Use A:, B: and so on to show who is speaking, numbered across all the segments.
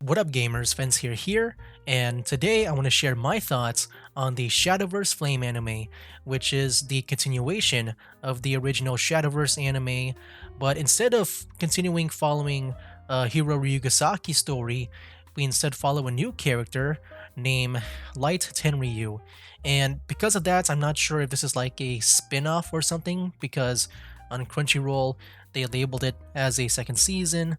A: What up gamers, Fence here, and today I want to share my thoughts on the Shadowverse Flame anime, which is the continuation of the original Shadowverse anime, but instead of continuing following Hiro Ryugasaki's story, we instead follow a new character named Light Tenryu. And because of that, I'm not sure if this is like a spin-off or something, because on Crunchyroll, they labeled it as a second season.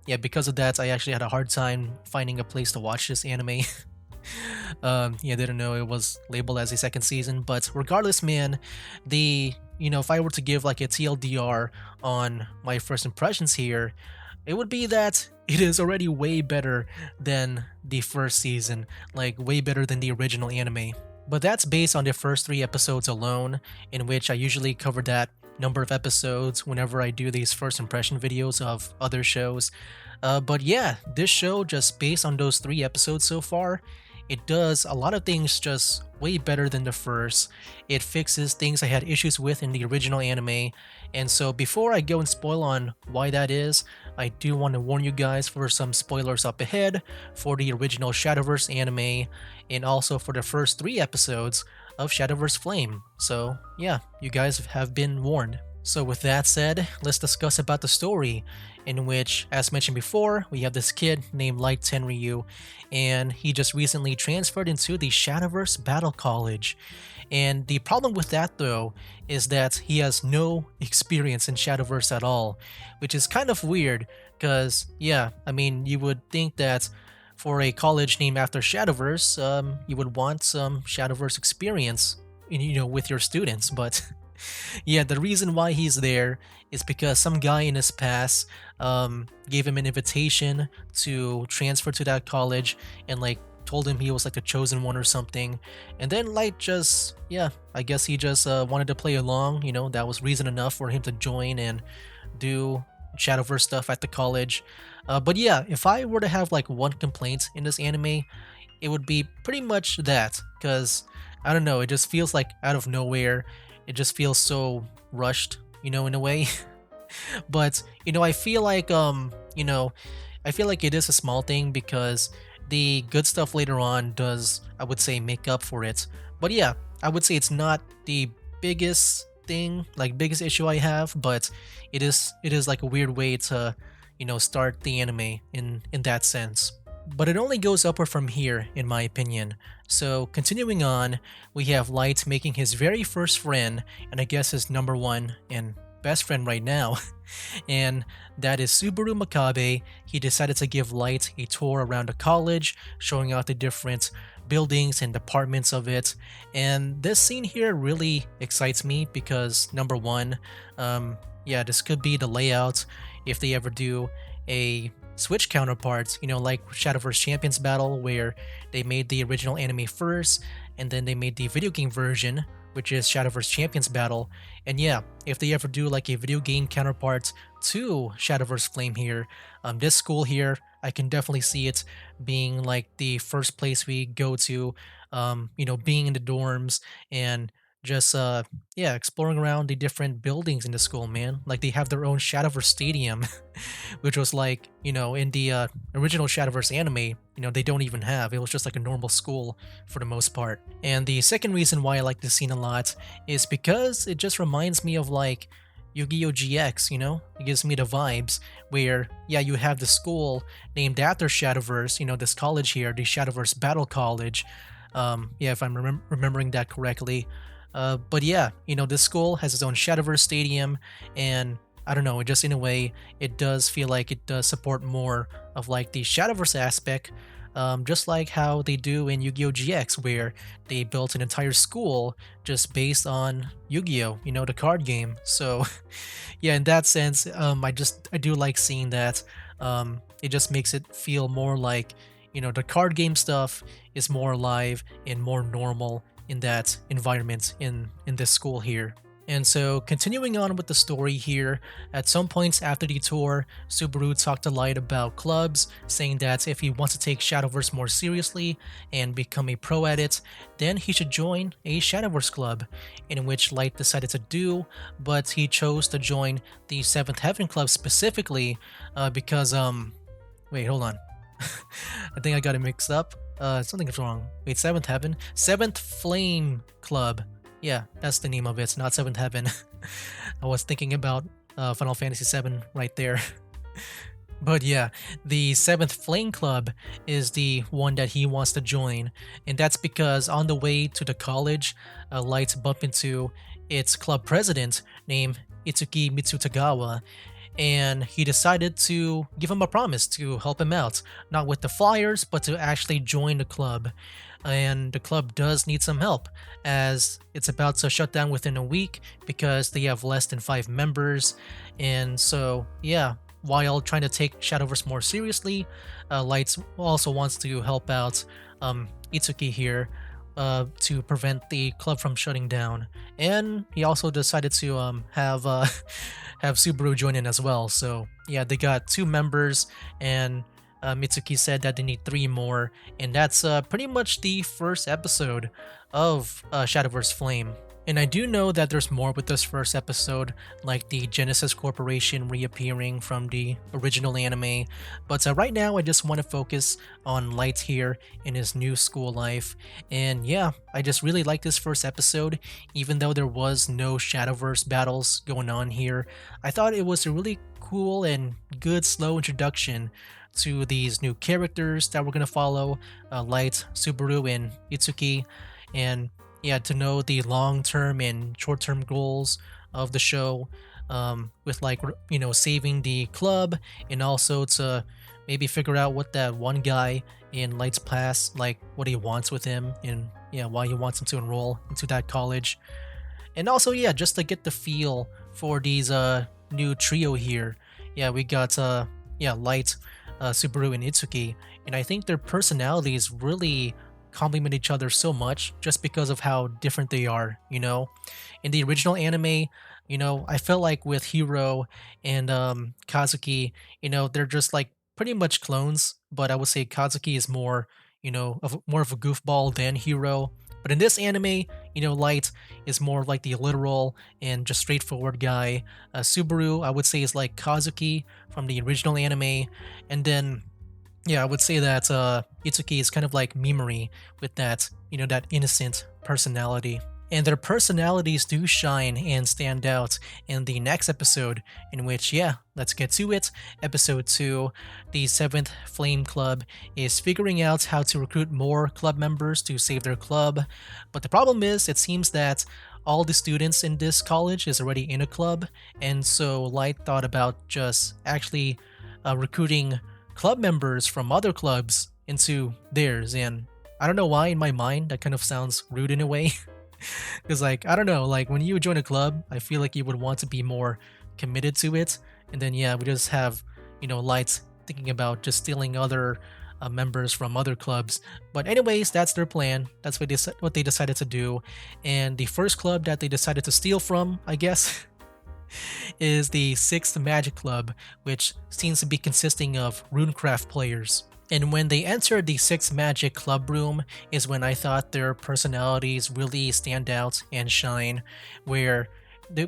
A: Yeah, because of that, I actually had a hard time finding a place to watch this anime. Yeah, didn't know it was labeled as a second season, but regardless, man, if I were to give like a TLDR on my first impressions here, it would be that it is already way better than the first season, like way better than the original anime. But that's based on the first 3 episodes alone, in which I usually cover that number of episodes whenever I do these first impression videos of other shows. But yeah, this show, just based on those 3 episodes so far, it does a lot of things just way better than the first. It fixes things I had issues with in the original anime. And so before I go and spoil on why that is, I do want to warn you guys for some spoilers up ahead for the original Shadowverse anime and also for the first 3 episodes of Shadowverse Flame. So yeah, you guys have been warned. So with that said, let's discuss about the story, in which, as mentioned before, we have this kid named Light Tenryu, and he just recently transferred into the Shadowverse Battle College. And the problem with that, though, is that he has no experience in Shadowverse at all, which is kind of weird, because, yeah, I mean, you would think that for a college named after Shadowverse, you would want some Shadowverse experience, with your students, but yeah, the reason why he's there is because some guy in his past gave him an invitation to transfer to that college and like told him he was like the chosen one or something. And then Light just, yeah, I guess he just wanted to play along. That was reason enough for him to join and do Shadowverse stuff at the college. But yeah, if I were to have like one complaint in this anime, it would be pretty much that, because I don't know, it just feels like out of nowhere. It just feels so rushed, in a way. But I feel like I feel like it is a small thing because the good stuff later on does, I would say, make up for it. But yeah, I would say it's not the biggest thing, like biggest issue I have, but it is like a weird way to, start the anime in that sense. But it only goes upward from here, in my opinion. So, continuing on, we have Light making his very first friend, and I guess his number one and best friend right now, and that is Subaru Makabe. He decided to give Light a tour around the college, showing out the different buildings and departments of it. And this scene here really excites me because, number one, yeah, this could be the layout if they ever do a Switch counterparts, like Shadowverse Champions Battle, where they made the original anime first, and then they made the video game version, which is Shadowverse Champions Battle. And yeah, if they ever do like a video game counterpart to Shadowverse Flame here, this school here, I can definitely see it being like the first place we go to, being in the dorms and just yeah, exploring around the different buildings in the school, man. Like they have their own Shadowverse Stadium, which was like, in the original Shadowverse anime, they don't even have. It was just like a normal school for the most part. And the second reason why I like this scene a lot is because it just reminds me of like Yu-Gi-Oh! GX, It gives me the vibes where, yeah, you have the school named after Shadowverse, this college here, the Shadowverse Battle College. Yeah, if I'm remembering that correctly. But yeah, this school has its own Shadowverse Stadium, and I don't know, it just in a way, it does feel like it does support more of like the Shadowverse aspect, just like how they do in Yu-Gi-Oh! GX, where they built an entire school just based on Yu-Gi-Oh! The card game. So yeah, in that sense, I do like seeing that. It just makes it feel more like, the card game stuff is more alive and more normal in that environment in this school here. And so, continuing on with the story here, at some points after the tour, Subaru talked to Light about clubs, saying that if he wants to take Shadowverse more seriously and become a pro at it, then he should join a Shadowverse club, in which Light decided to do, but he chose to join the 7th Heaven Club specifically because, wait, hold on. I think I got it mixed up. Something's wrong. Wait, Seventh Heaven? Seventh Flame Club. Yeah, that's the name of it, not Seventh Heaven. I was thinking about Final Fantasy VII right there. But yeah, the Seventh Flame Club is the one that he wants to join, and that's because on the way to the college, Light bump into its club president named Itsuki Mitsutagawa, and he decided to give him a promise to help him out, not with the flyers, but to actually join the club. And the club does need some help, as it's about to shut down within a week because they have less than 5 members. And so, yeah, while trying to take Shadowverse more seriously, Lights also wants to help out Itsuki here to prevent the club from shutting down. And he also decided to have have Subaru join in as well. So yeah, they got 2 members, and Mitsuki said that they need 3 more, and that's pretty much the first episode of Shadowverse Flame. And I do know that there's more with this first episode, like the Genesis Corporation reappearing from the original anime, but right now I just want to focus on Light here in his new school life. And yeah, I just really like this first episode, even though there was no Shadowverse battles going on here. I thought it was a really cool and good slow introduction to these new characters that we're going to follow, Light, Subaru, and Itsuki. And yeah, to know the long-term and short-term goals of the show, with like saving the club, and also to maybe figure out what that one guy in Light's past, like what he wants with him, and yeah, why he wants him to enroll into that college. And also, yeah, just to get the feel for these new trio here. Yeah, we got Light, Subaru, and Itsuki, and I think their personalities really complement each other so much just because of how different they are. In the original anime, I felt like with Hiro and Kazuki, they're just like pretty much clones, but I would say Kazuki is more, more of a goofball than Hiro. But in this anime, Light is more like the literal and just straightforward guy. Subaru, I would say, is like Kazuki from the original anime. And then, yeah, I would say that Itsuki is kind of like Mimori with that, that innocent personality. And their personalities do shine and stand out in the next episode, in which, yeah, let's get to it. Episode 2, the 7th Flame Club is figuring out how to recruit more club members to save their club. But the problem is, it seems that all the students in this college is already in a club, and so Light thought about just actually recruiting club members from other clubs into theirs. And I don't know why, in my mind, that kind of sounds rude in a way. Because, like, I don't know, like, when you join a club, I feel like you would want to be more committed to it. And then, yeah, we just have, Lights thinking about just stealing other members from other clubs. But anyways, that's their plan. That's what they decided to do. And the first club that they decided to steal from, I guess, is the 6th Magic Club, which seems to be consisting of runecraft players. And when they entered the 6th Magic Club room is when I thought their personalities really stand out and shine, where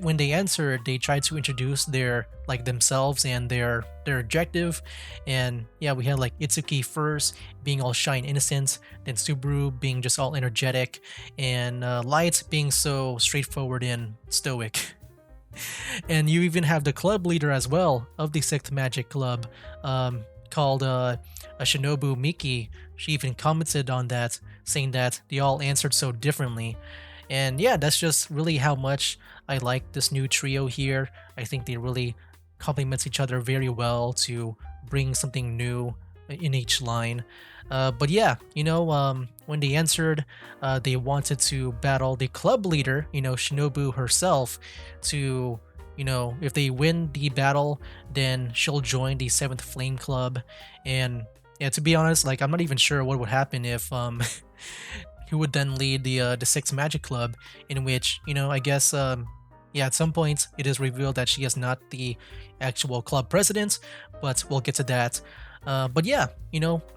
A: when they entered, they tried to introduce their themselves and their objective. And yeah, we had like Itsuki first being all shy and innocent, then Subaru being just all energetic, and Light being so straightforward and stoic. And you even have the club leader as well of the 6th Magic Club, called Shinobu Miki. She even commented on that, saying that they all answered so differently. And yeah, that's just really how much I like this new trio here. I think they really complement each other very well to bring something new in each line. But yeah, when they entered, they wanted to battle the club leader, Shinobu herself, to if they win the battle, then she'll join the 7th Flame Club. And yeah, to be honest, like, I'm not even sure what would happen if who would then lead the 6th Magic Club, in which, I guess yeah, at some point it is revealed that she is not the actual club president, but we'll get to that. But yeah,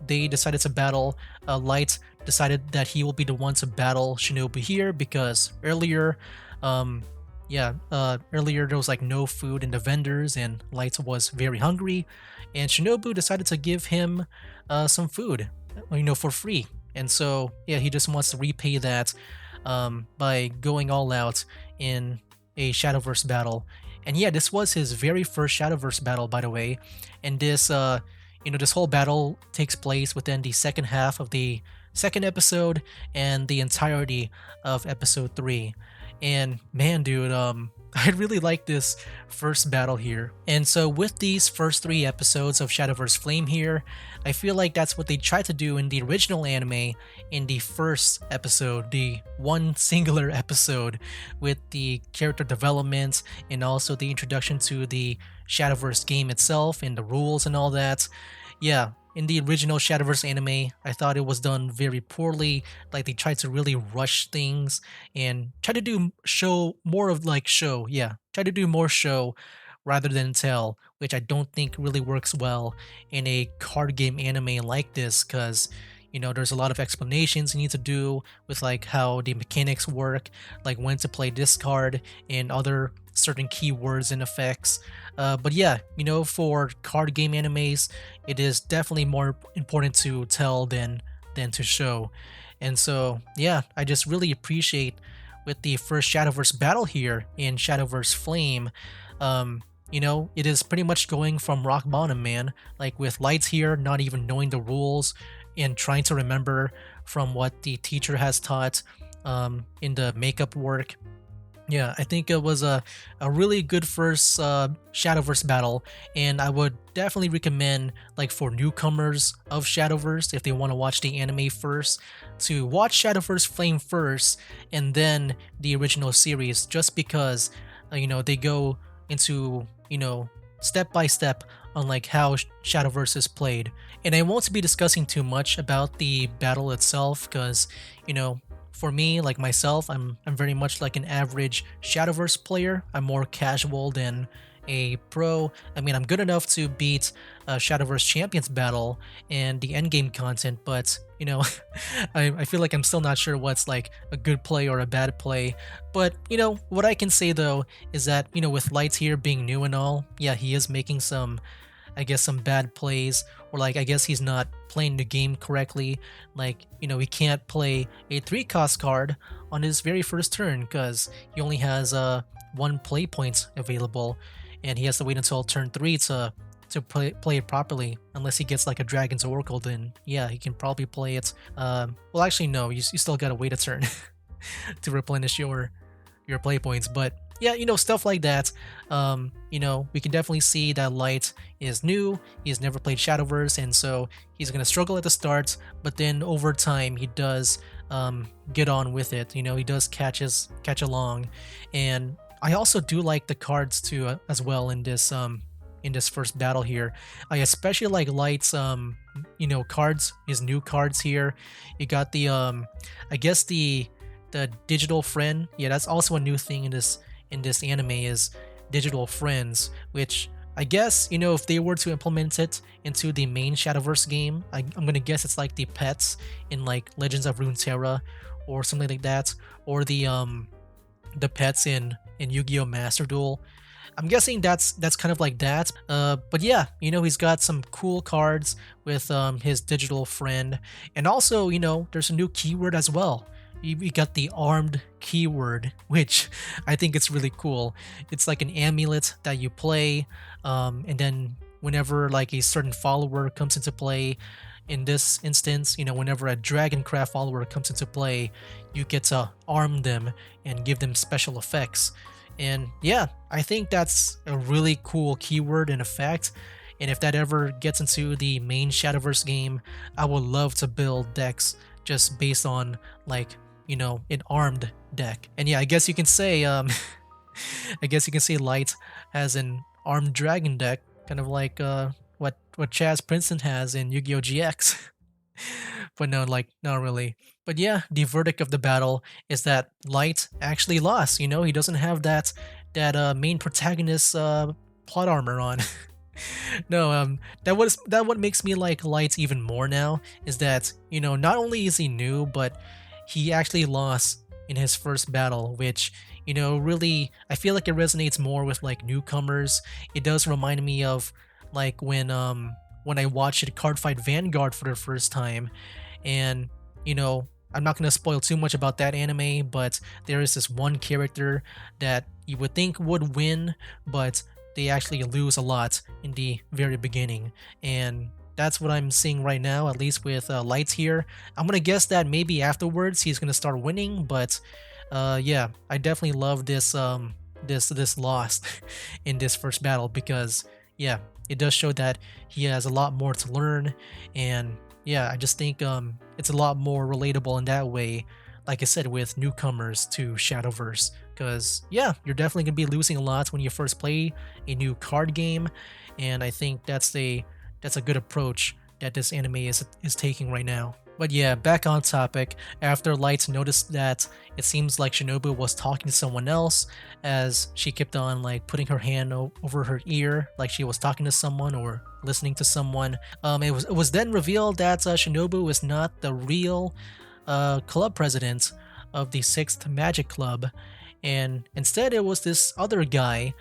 A: they decided to battle. Light decided that he will be the one to battle Shinobu here because earlier, yeah, earlier there was like no food in the vendors, and Light was very hungry, and Shinobu decided to give him some food, for free. And so, yeah, he just wants to repay that by going all out in a Shadowverse battle. And yeah, this was his very first Shadowverse battle, by the way. And this whole battle takes place within the second half of the second episode and the entirety of episode 3. And man, dude, I really like this first battle here. And so with these first 3 episodes of Shadowverse Flame here, I feel like that's what they tried to do in the original anime in the first episode, the one singular episode with the character development and also the introduction to the Shadowverse game itself and the rules and all that. Yeah, in the original Shadowverse anime, I thought it was done very poorly. Like they tried to really rush things and try to do show more of like show. Yeah, try to do more show rather than tell, which I don't think really works well in a card game anime like this because there's a lot of explanations you need to do with like how the mechanics work, like when to play this card and other certain keywords and effects. But yeah, for card game animes, it is definitely more important to tell than to show. And so yeah, I just really appreciate with the first Shadowverse battle here in Shadowverse Flame. It is pretty much going from rock bottom, man. Like with Lights here, not even knowing the rules and trying to remember from what the teacher has taught in the makeup work. Yeah, I think it was a really good first Shadowverse battle, and I would definitely recommend, like for newcomers of Shadowverse, if they want to watch the anime first, to watch Shadowverse Flame first, and then the original series, just because they go into step by step on like how Shadowverse is played. And I won't be discussing too much about the battle itself, because you know for me, like myself, I'm very much like an average Shadowverse player. I'm more casual than a pro. I mean, I'm good enough to beat Shadowverse Champions battle and the endgame content, but I feel like I'm still not sure what's like a good play or a bad play. But what I can say though is that with Lights here being new and all, yeah, he is making some, I guess, some bad plays, or like I guess he's not playing the game correctly. Like he can't play a 3 cost card on his very first turn because he only has 1 play point available, and he has to wait until turn 3 to play it properly. Unless he gets like a Dragon's Oracle, then yeah, he can probably play it. Well, actually, no, you still gotta wait a turn to replenish your play points. But yeah, stuff like that. We can definitely see that Light is new. He's never played Shadowverse, and so he's gonna struggle at the start. But then over time, he does get on with it. He does catch along, and I also do like the cards too as well in this first battle here. I especially like Light's cards, his new cards here. You got the I guess the digital friend. Yeah, that's also a new thing in this anime is digital friends, which I guess if they were to implement it into the main Shadowverse game, I'm gonna guess it's like the pets in like Legends of Runeterra or something like that, or the pets in Yu-Gi-Oh! Master Duel. I'm guessing that's kind of like that. But yeah, he's got some cool cards with his digital friend, and also there's a new keyword as well. We got the armed keyword, which I think it's really cool. It's like an amulet that you play, and then whenever like a certain follower comes into play, in this instance, whenever a Dragoncraft follower comes into play, you get to arm them and give them special effects. And yeah, I think that's a really cool keyword and effect. And if that ever gets into the main Shadowverse game, I would love to build decks just based on like an armed deck. And yeah, I guess you can say I guess you can say Light has an armed dragon deck, kind of like what Chaz Princeton has in Yu-Gi-Oh! GX. But no, like not really. But yeah, the verdict of the battle is that Light actually lost. He doesn't have that main protagonist plot armor on. No, that what makes me like Light even more now is that not only is he new, but he actually lost in his first battle, which really, I feel like it resonates more with like newcomers. It does remind me of like when I watched Cardfight Vanguard for the first time, and I'm not going to spoil too much about that anime, but there is this one character that you would think would win, but they actually lose a lot in the very beginning. And that's what I'm seeing right now, at least with Lights here. I'm going to guess that maybe afterwards he's going to start winning, but yeah, I definitely love this loss in this first battle, because yeah, it does show that he has a lot more to learn. And yeah, I just think it's a lot more relatable in that way, like I said, with newcomers to Shadowverse. Because yeah, you're definitely gonna be losing a lot when you first play a new card game, and I think that's a good approach that this anime is taking right now. But yeah, back on topic. After Lights noticed that it seems like Shinobu was talking to someone else, as she kept on like putting her hand over her ear, like she was talking to someone or listening to someone. It was then revealed that Shinobu is not the real club president of the Sixth Magic Club, and instead it was this other guy.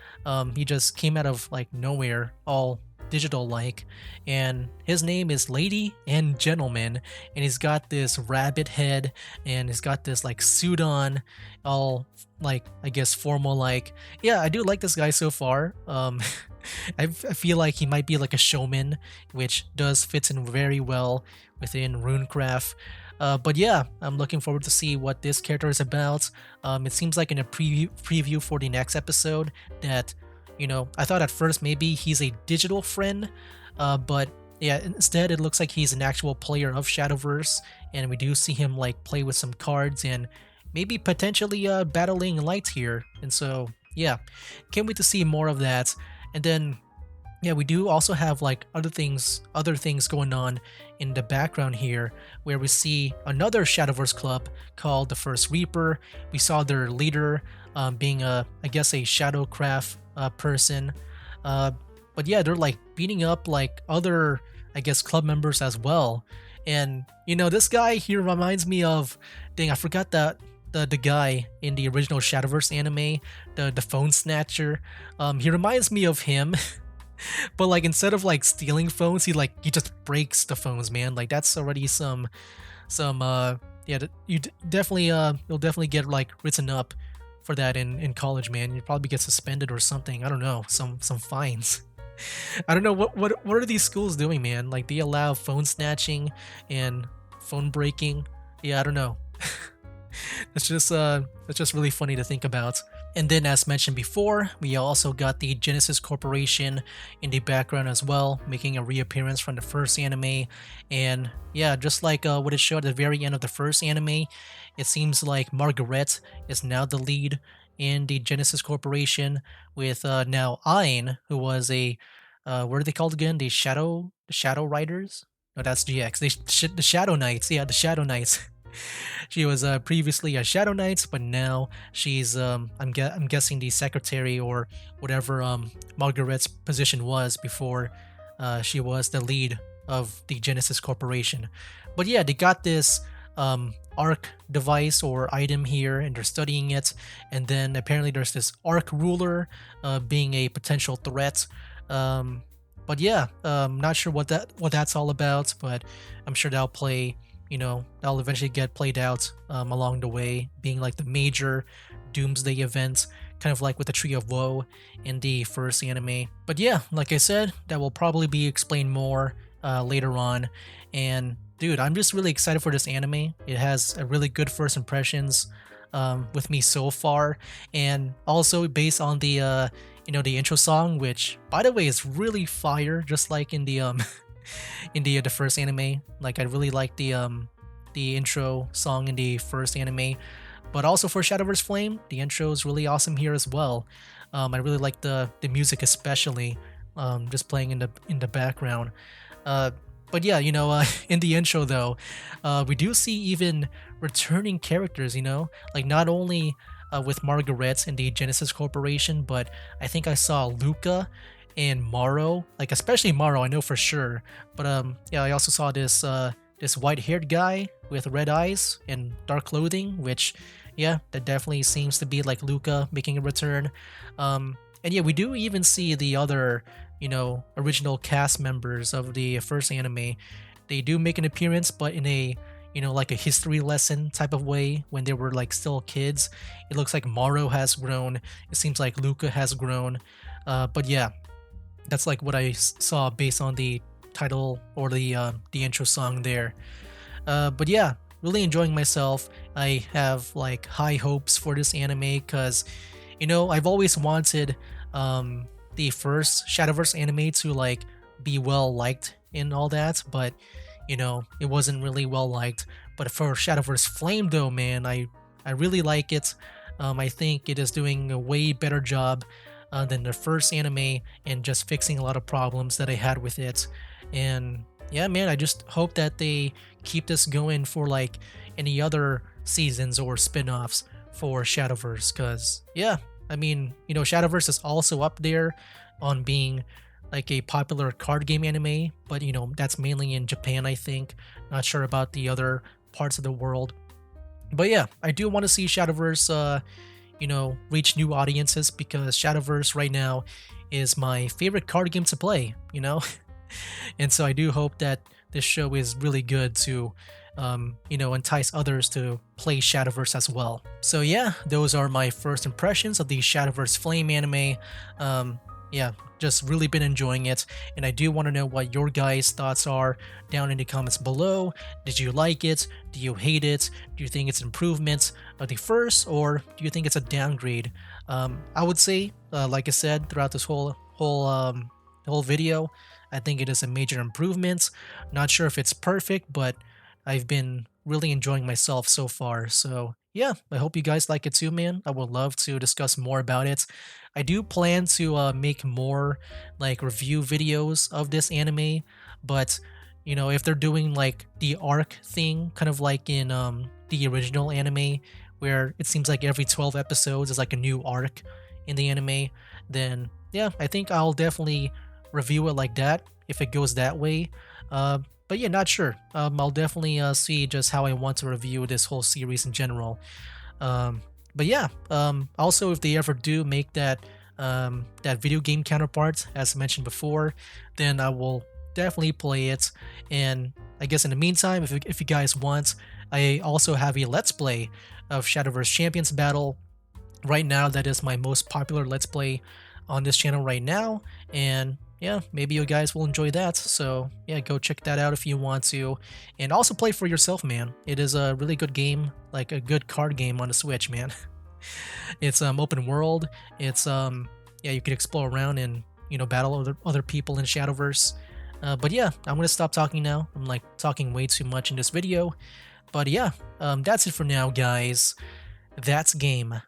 A: He just came out of like nowhere, all digital like, and his name is Lady and Gentleman, and he's got this rabbit head, and he's got this like suit on, all like I guess formal like. Yeah, I do like this guy so far. I feel like he might be like a showman, which does fits in very well within Runecraft. But yeah, I'm looking forward to see what this character is about. It seems like in a preview for the next episode that, I thought at first maybe he's a digital friend, but yeah, instead it looks like he's an actual player of Shadowverse, and we do see him like play with some cards and maybe potentially battling Lights here. And so yeah, can't wait to see more of that. And then yeah, we do also have like other things going on in the background here, where we see another Shadowverse club called the First Reaper. We saw their leader being I guess a Shadowcraft person. Uh, but yeah, they're like beating up like other, I guess, club members as well. And this guy here reminds me of, dang, I forgot that the guy in the original Shadowverse anime, the phone snatcher. He reminds me of him. But like instead of like stealing phones, he just breaks the phones, man. Like that's already some yeah, definitely you'll definitely get like written up for that in college, man. You probably get suspended or something. I don't know, some fines. I don't know what are these schools doing, man? Like they allow phone snatching and phone breaking. Yeah, I don't know. It's just really funny to think about. And then, as mentioned before, we also got the Genesis Corporation in the background as well, making a reappearance from the first anime. And yeah, just like what it showed at the very end of the first anime, it seems like Margaret is now the lead in the Genesis Corporation, with now Ayn, who was a what are they called again? The Shadow Riders? No, that's GX. The Shadow Knights. Yeah, the Shadow Knights. She was previously a Shadow Knights, but now she's I'm guessing the secretary or whatever Margaret's position was before she was the lead of the Genesis Corporation. But yeah, they got this arc device or item here, and they're studying it. And then apparently there's this arc ruler being a potential threat. But yeah, not sure what that's all about, but I'm sure that'll eventually get played out along the way, being like the major doomsday event, kind of like with the Tree of Woe in the first anime. But yeah, like I said, that will probably be explained more later on. And dude, I'm just really excited for this anime. It has a really good first impressions with me so far, and also based on the intro song, which by the way is really fire, just like in the in the first anime. Like I really like the intro song in the first anime, but also for Shadowverse Flame, the intro is really awesome here as well. I really like the music, especially just playing in the background. But yeah, in the intro though, we do see even returning characters. Like not only with Margaret in the Genesis Corporation, but I think I saw Luca and Morrow, like especially Morrow, I know for sure. But yeah, I also saw this white-haired guy with red eyes and dark clothing, which, yeah, that definitely seems to be like Luca making a return. And yeah, we do even see the other, original cast members of the first anime. They do make an appearance, but in a, like a history lesson type of way when they were like still kids. It looks like Maro has grown. It seems like Luca has grown. But yeah, that's like what I saw based on the title or the intro song there. But yeah, really enjoying myself. I have like high hopes for this anime because, I've always wanted the first Shadowverse anime to like be well liked and all that, but it wasn't really well liked. But for Shadowverse Flame though, man, I really like it. I think it is doing a way better job than the first anime and just fixing a lot of problems that I had with it. And yeah, man, I just hope that they keep this going for like any other seasons or spin-offs for Shadowverse. Cause yeah, I mean, Shadowverse is also up there on being like a popular card game anime, but that's mainly in Japan, I think. Not sure about the other parts of the world. But yeah, I do want to see Shadowverse reach new audiences because Shadowverse right now is my favorite card game to play. And so I do hope that this show is really good to, entice others to play Shadowverse as well. So yeah, those are my first impressions of the Shadowverse Flame anime. Yeah, just really been enjoying it, and I do want to know what your guys' thoughts are down in the comments below. Did you like it? Do you hate it? Do you think it's improvements of the first, or do you think it's a downgrade? I would say, like I said throughout this whole video, I think it is a major improvement. Not sure if it's perfect, but I've been really enjoying myself so far. So yeah, I hope you guys like it too, man. I would love to discuss more about it. I do plan to make more like review videos of this anime, but if they're doing like the arc thing, kind of like in the original anime, where it seems like every 12 episodes is like a new arc in the anime, then yeah, I think I'll definitely review it like that if it goes that way. But yeah, not sure. I'll definitely see just how I want to review this whole series in general. But yeah, also if they ever do make that video game counterpart, as mentioned before, then I will definitely play it. And I guess in the meantime, if you guys want, I also have a Let's Play of Shadowverse Champions Battle. Right now, that is my most popular Let's Play on this channel right now, and yeah, maybe you guys will enjoy that. So yeah, go check that out if you want to, and also play for yourself, man. It is a really good game, like a good card game on the Switch, man. It's open world. It's yeah, you could explore around and battle other people in Shadowverse. But yeah, I'm gonna stop talking now. I'm like talking way too much in this video. But yeah, that's it for now, guys. That's game.